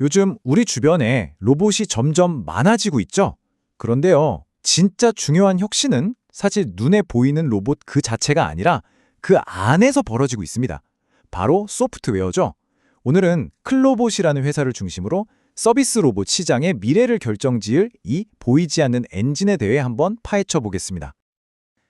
요즘 우리 주변에 로봇이 점점 많아지고 있죠? 그런데요, 진짜 중요한 혁신은 사실 눈에 보이는 로봇 그 자체가 아니라 그 안에서 벌어지고 있습니다. 바로 소프트웨어죠. 오늘은 클로봇이라는 회사를 중심으로 서비스 로봇 시장의 미래를 결정지을 이 보이지 않는 엔진에 대해 한번 파헤쳐 보겠습니다.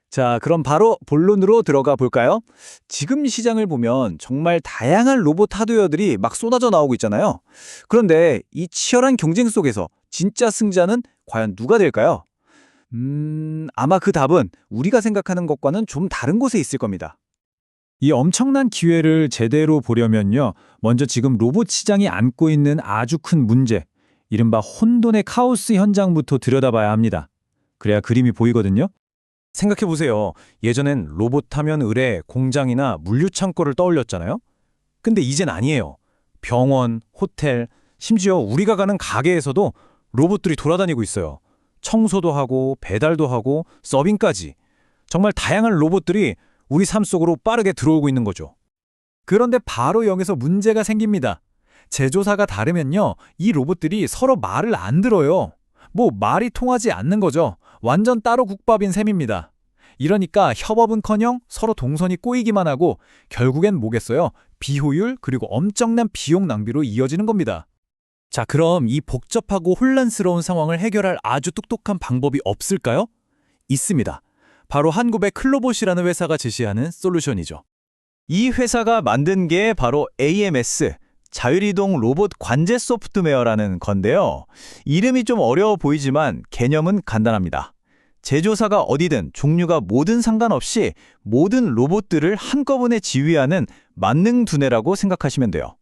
자, 그럼 바로 본론으로 들어가 볼까요? 지금 시장을 보면 정말 다양한 로봇 하드웨어들이 막 쏟아져 나오고 있잖아요. 그런데 이 치열한 경쟁 속에서 진짜 승자는 과연 누가 될까요? 아마 그 답은 우리가 생각하는 것과는 좀 다른 곳에 있을 겁니다. 이 엄청난 기회를 제대로 보려면요, 먼저 지금 로봇 시장이 안고 있는 아주 큰 문제, 이른바 혼돈의 카오스 현장부터 들여다봐야 합니다. 그래야 그림이 보이거든요. 생각해보세요. 예전엔 로봇 하면 의뢰, 공장이나 물류창고를 떠올렸잖아요. 근데 이젠 아니에요. 병원, 호텔, 심지어 우리가 가는 가게에서도 로봇들이 돌아다니고 있어요. 청소도 하고 배달도 하고 서빙까지. 정말 다양한 로봇들이 우리 삶 속으로 빠르게 들어오고 있는 거죠. 그런데 바로 여기서 문제가 생깁니다. 제조사가 다르면요, 이 로봇들이 서로 말을 안 들어요. 말이 통하지 않는 거죠. 완전 따로 국밥인 셈입니다. 이러니까 협업은커녕 서로 동선이 꼬이기만 하고 결국엔 뭐겠어요? 비효율 그리고 엄청난 비용 낭비로 이어지는 겁니다. 자, 그럼 이 복잡하고 혼란스러운 상황을 해결할 아주 똑똑한 방법이 없을까요? 있습니다. 바로 한국의 클로봇이라는 회사가 제시하는 솔루션이죠. 이 회사가 만든 게 바로 AMS, 자율이동 로봇 관제 소프트웨어라는 건데요. 이름이 좀 어려워 보이지만 개념은 간단합니다. 제조사가 어디든 종류가 뭐든 상관없이 모든 로봇들을 한꺼번에 지휘하는 만능 두뇌라고 생각하시면 돼요.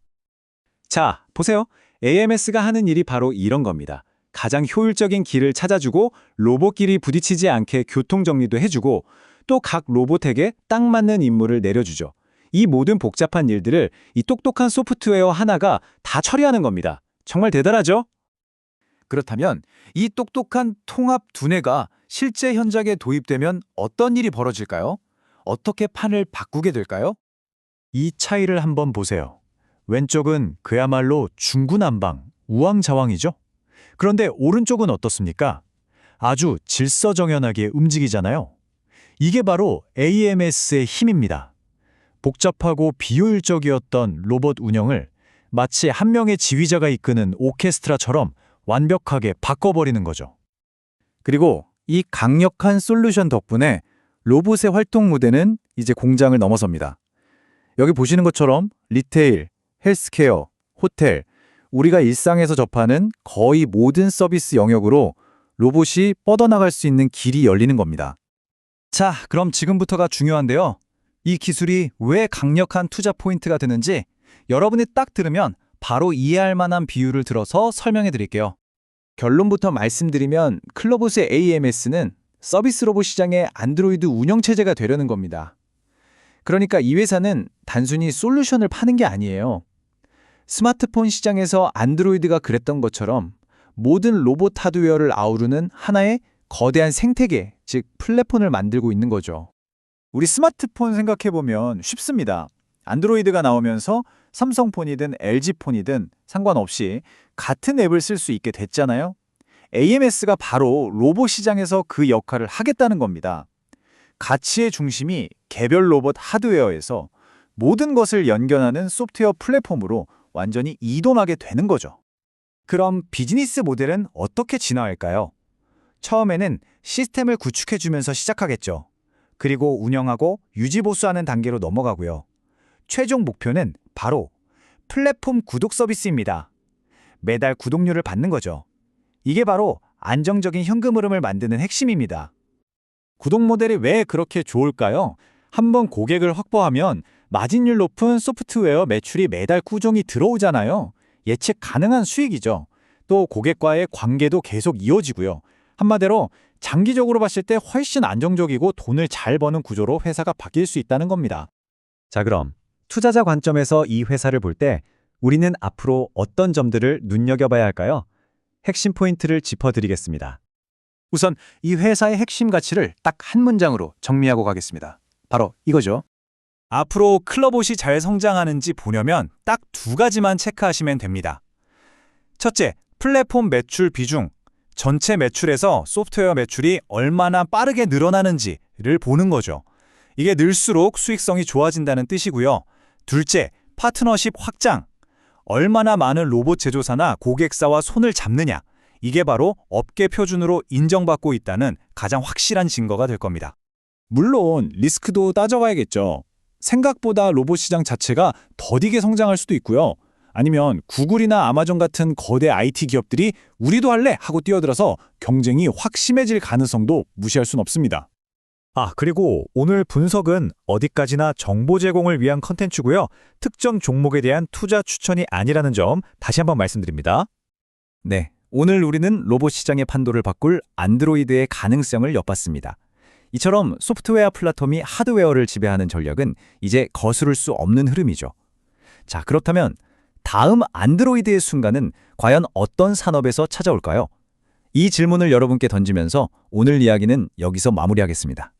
자, 보세요. AMS가 하는 일이 바로 이런 겁니다. 가장 효율적인 길을 찾아주고 로봇끼리 부딪히지 않게 교통정리도 해주고 또 각 로봇에게 딱 맞는 임무를 내려주죠. 이 모든 복잡한 일들을 이 똑똑한 소프트웨어 하나가 다 처리하는 겁니다. 정말 대단하죠? 그렇다면 이 똑똑한 통합 두뇌가 실제 현장에 도입되면 어떤 일이 벌어질까요? 어떻게 판을 바꾸게 될까요? 이 차이를 한번 보세요. 왼쪽은 그야말로 중구난방, 우왕좌왕이죠? 그런데 오른쪽은 어떻습니까? 아주 질서정연하게 움직이잖아요. 이게 바로 AMS의 힘입니다. 복잡하고 비효율적이었던 로봇 운영을 마치 한 명의 지휘자가 이끄는 오케스트라처럼 완벽하게 바꿔버리는 거죠. 그리고 이 강력한 솔루션 덕분에 로봇의 활동 무대는 이제 공장을 넘어섭니다. 여기 보시는 것처럼 리테일, 헬스케어, 호텔, 우리가 일상에서 접하는 거의 모든 서비스 영역으로 로봇이 뻗어나갈 수 있는 길이 열리는 겁니다. 자, 그럼 지금부터가 중요한데요. 이 기술이 왜 강력한 투자 포인트가 되는지 여러분이 딱 들으면 바로 이해할 만한 비유를 들어서 설명해 드릴게요. 결론부터 말씀드리면 클로봇의 AMS는 서비스 로봇 시장의 안드로이드 운영체제가 되려는 겁니다. 그러니까 이 회사는 단순히 솔루션을 파는 게 아니에요. 스마트폰 시장에서 안드로이드가 그랬던 것처럼 모든 로봇 하드웨어를 아우르는 하나의 거대한 생태계, 즉 플랫폼을 만들고 있는 거죠. 우리 스마트폰 생각해보면 쉽습니다. 안드로이드가 나오면서 삼성폰이든 LG폰이든 상관없이 같은 앱을 쓸 수 있게 됐잖아요. AMS가 바로 로봇 시장에서 그 역할을 하겠다는 겁니다. 가치의 중심이 개별 로봇 하드웨어에서 모든 것을 연결하는 소프트웨어 플랫폼으로 완전히 이동하게 되는 거죠. 그럼 비즈니스 모델은 어떻게 진화할까요? 처음에는 시스템을 구축해주면서 시작하겠죠. 그리고 운영하고 유지보수하는 단계로 넘어가고요. 최종 목표는 바로 플랫폼 구독 서비스입니다. 매달 구독료를 받는 거죠. 이게 바로 안정적인 현금 흐름을 만드는 핵심입니다. 구독 모델이 왜 그렇게 좋을까요? 한번 고객을 확보하면 마진율 높은 소프트웨어 매출이 매달 꾸준히 들어오잖아요. 예측 가능한 수익이죠. 또 고객과의 관계도 계속 이어지고요. 한마디로 장기적으로 봤을 때 훨씬 안정적이고 돈을 잘 버는 구조로 회사가 바뀔 수 있다는 겁니다. 자, 그럼 투자자 관점에서 이 회사를 볼 때 우리는 앞으로 어떤 점들을 눈여겨봐야 할까요? 핵심 포인트를 짚어드리겠습니다. 우선 이 회사의 핵심 가치를 딱 한 문장으로 정리하고 가겠습니다. 바로 이거죠. 앞으로 클로봇이 잘 성장하는지 보려면 딱 두 가지만 체크하시면 됩니다. 첫째, 플랫폼 매출 비중. 전체 매출에서 소프트웨어 매출이 얼마나 빠르게 늘어나는지를 보는 거죠. 이게 늘수록 수익성이 좋아진다는 뜻이고요. 둘째, 파트너십 확장. 얼마나 많은 로봇 제조사나 고객사와 손을 잡느냐. 이게 바로 업계 표준으로 인정받고 있다는 가장 확실한 증거가 될 겁니다. 물론 리스크도 따져봐야겠죠. 생각보다 로봇 시장 자체가 더디게 성장할 수도 있고요. 아니면 구글이나 아마존 같은 거대 IT 기업들이 우리도 할래 하고 뛰어들어서 경쟁이 확 심해질 가능성도 무시할 순 없습니다. 그리고 오늘 분석은 어디까지나 정보 제공을 위한 컨텐츠고요. 특정 종목에 대한 투자 추천이 아니라는 점 다시 한번 말씀드립니다. 네, 오늘 우리는 로봇 시장의 판도를 바꿀 안드로이드의 가능성을 엿봤습니다. 이처럼 소프트웨어 플랫폼이 하드웨어를 지배하는 전략은 이제 거스를 수 없는 흐름이죠. 자, 그렇다면 다음 안드로이드의 순간은 과연 어떤 산업에서 찾아올까요? 이 질문을 여러분께 던지면서 오늘 이야기는 여기서 마무리하겠습니다.